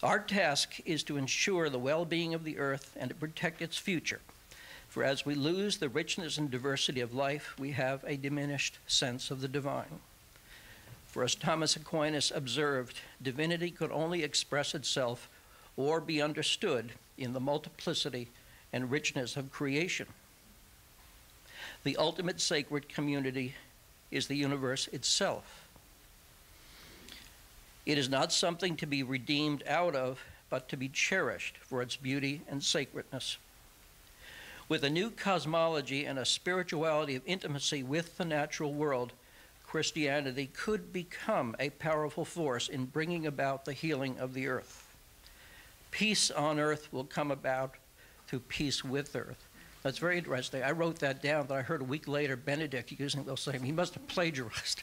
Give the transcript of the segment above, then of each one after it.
Our task is to ensure the well-being of the earth and to protect its future. For as we lose the richness and diversity of life, we have a diminished sense of the divine. For as Thomas Aquinas observed, divinity could only express itself or be understood in the multiplicity and richness of creation. The ultimate sacred community is the universe itself. It is not something to be redeemed out of, but to be cherished for its beauty and sacredness. With a new cosmology and a spirituality of intimacy with the natural world, Christianity could become a powerful force in bringing about the healing of the earth. Peace on earth will come about through peace with earth. That's very interesting. I wrote that down, but I heard a week later Benedict using those same. He must have plagiarized.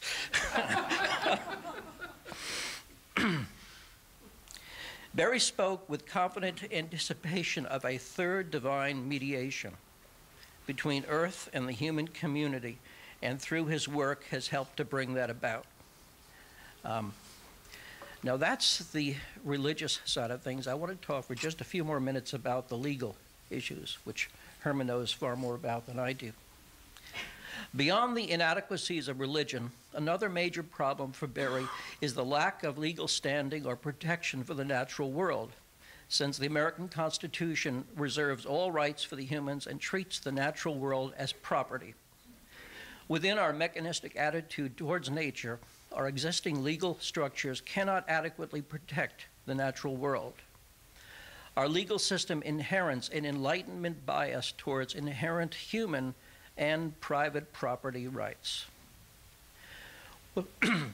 Berry spoke with confident anticipation of a third divine mediation between earth and the human community, and through his work has helped to bring that about. Now that's the religious side of things. I want to talk for just a few more minutes about the legal issues, which Herman knows far more about than I do. Beyond the inadequacies of religion, another major problem for Berry is the lack of legal standing or protection for the natural world, since the American Constitution reserves all rights for the humans and treats the natural world as property. Within our mechanistic attitude towards nature, our existing legal structures cannot adequately protect the natural world. Our legal system inherits an enlightenment bias towards inherent human and private property rights.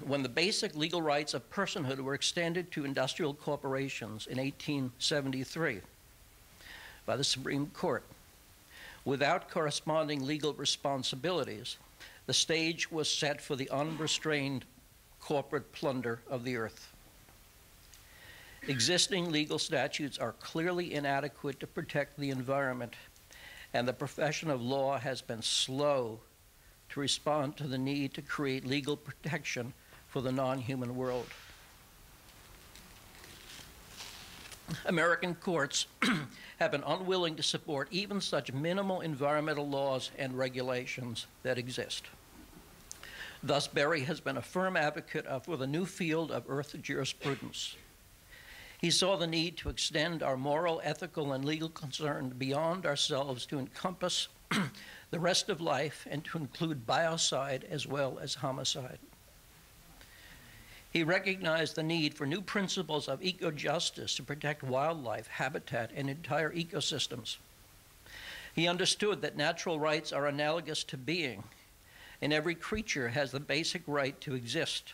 When the basic legal rights of personhood were extended to industrial corporations in 1873 by the Supreme Court, without corresponding legal responsibilities, the stage was set for the unrestrained corporate plunder of the earth. Existing legal statutes are clearly inadequate to protect the environment, and the profession of law has been slow to respond to the need to create legal protection for the non-human world. American courts have been unwilling to support even such minimal environmental laws and regulations that exist. Thus, Berry has been a firm advocate for the new field of earth jurisprudence. He saw the need to extend our moral, ethical, and legal concern beyond ourselves to encompass the rest of life and to include biocide as well as homicide. He recognized the need for new principles of eco-justice to protect wildlife, habitat, and entire ecosystems. He understood that natural rights are analogous to being, and every creature has the basic right to exist.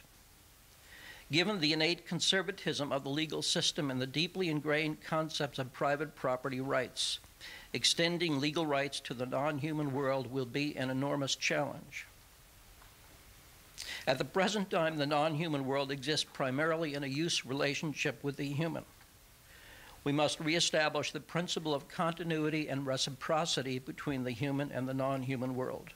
Given the innate conservatism of the legal system and the deeply ingrained concepts of private property rights, extending legal rights to the non-human world will be an enormous challenge. At the present time, the non-human world exists primarily in a use relationship with the human. We must reestablish the principle of continuity and reciprocity between the human and the non-human world.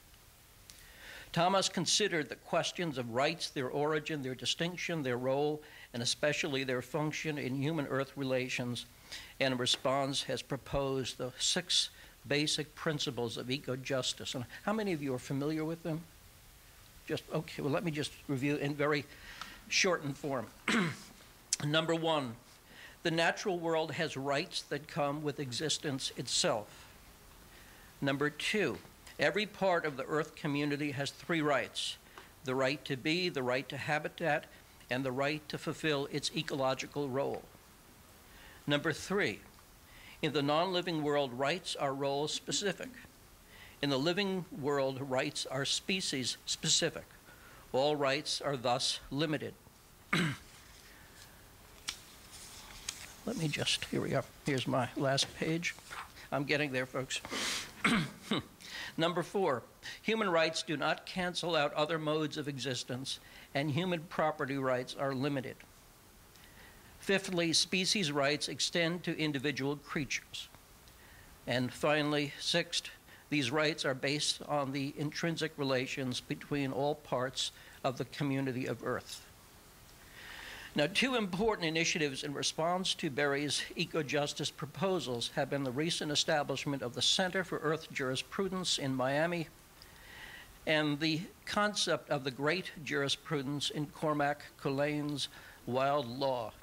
Thomas considered the questions of rights, their origin, their distinction, their role, and especially their function in human-earth relations, and in response has proposed the 6 basic principles of eco-justice. And how many of you are familiar with them? Okay, well, let me just review in very shortened form. Number 1, the natural world has rights that come with existence itself. Number 2, every part of the earth community has 3 rights: the right to be, the right to habitat, and the right to fulfill its ecological role. Number 3, in the non-living world, rights are role-specific. In the living world, rights are species-specific. All rights are thus limited. Let me just, here we are. Here's my last page. I'm getting there, folks. Number 4, human rights do not cancel out other modes of existence, and human property rights are limited. Fifthly, species rights extend to individual creatures. And finally, 6th, these rights are based on the intrinsic relations between all parts of the community of Earth. Now, two important initiatives in response to Berry's eco-justice proposals have been the recent establishment of the Center for Earth Jurisprudence in Miami and the concept of the great jurisprudence in Cormac Cullane's Wild Law.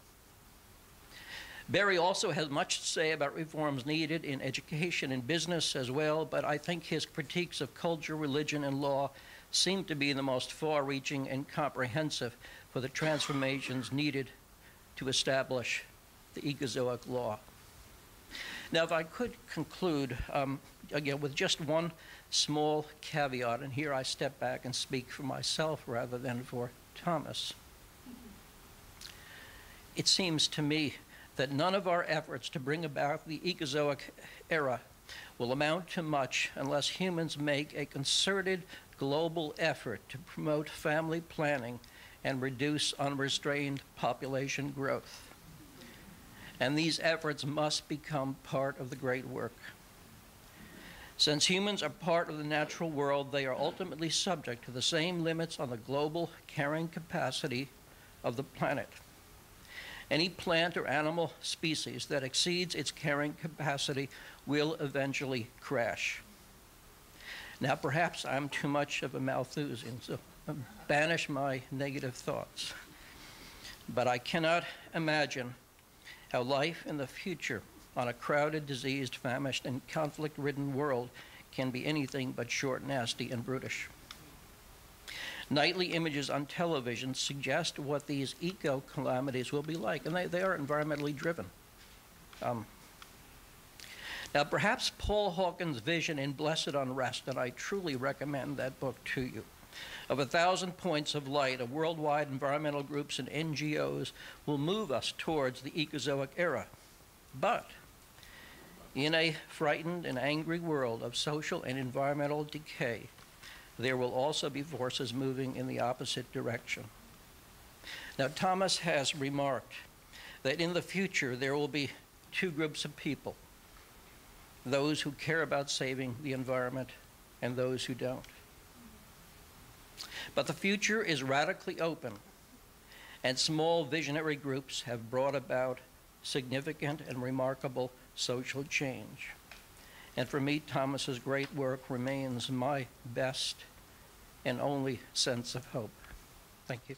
Berry also has much to say about reforms needed in education and business as well, but I think his critiques of culture, religion, and law seem to be the most far-reaching and comprehensive for the transformations needed to establish the ecozoic law. Now, if I could conclude, again, with just one small caveat, and here I step back and speak for myself rather than for Thomas. It seems to me that none of our efforts to bring about the ecozoic era will amount to much unless humans make a concerted global effort to promote family planning and reduce unrestrained population growth. And these efforts must become part of the great work. Since humans are part of the natural world, they are ultimately subject to the same limits on the global carrying capacity of the planet. Any plant or animal species that exceeds its carrying capacity will eventually crash. Now, perhaps I'm too much of a Malthusian, so banish my negative thoughts. But I cannot imagine how life in the future on a crowded, diseased, famished, and conflict-ridden world can be anything but short, nasty, and brutish. Nightly images on television suggest what these eco-calamities will be like, and they are environmentally driven. Now, perhaps Paul Hawken's vision in Blessed Unrest, and I truly recommend that book to you, of 1,000 points of light of worldwide environmental groups and NGOs will move us towards the ecozoic era. But in a frightened and angry world of social and environmental decay, there will also be forces moving in the opposite direction. Now, Thomas has remarked that in the future there will be two groups of people: those who care about saving the environment and those who don't. But the future is radically open, and small visionary groups have brought about significant and remarkable social change. And for me, Thomas's great work remains my best and only sense of hope. Thank you.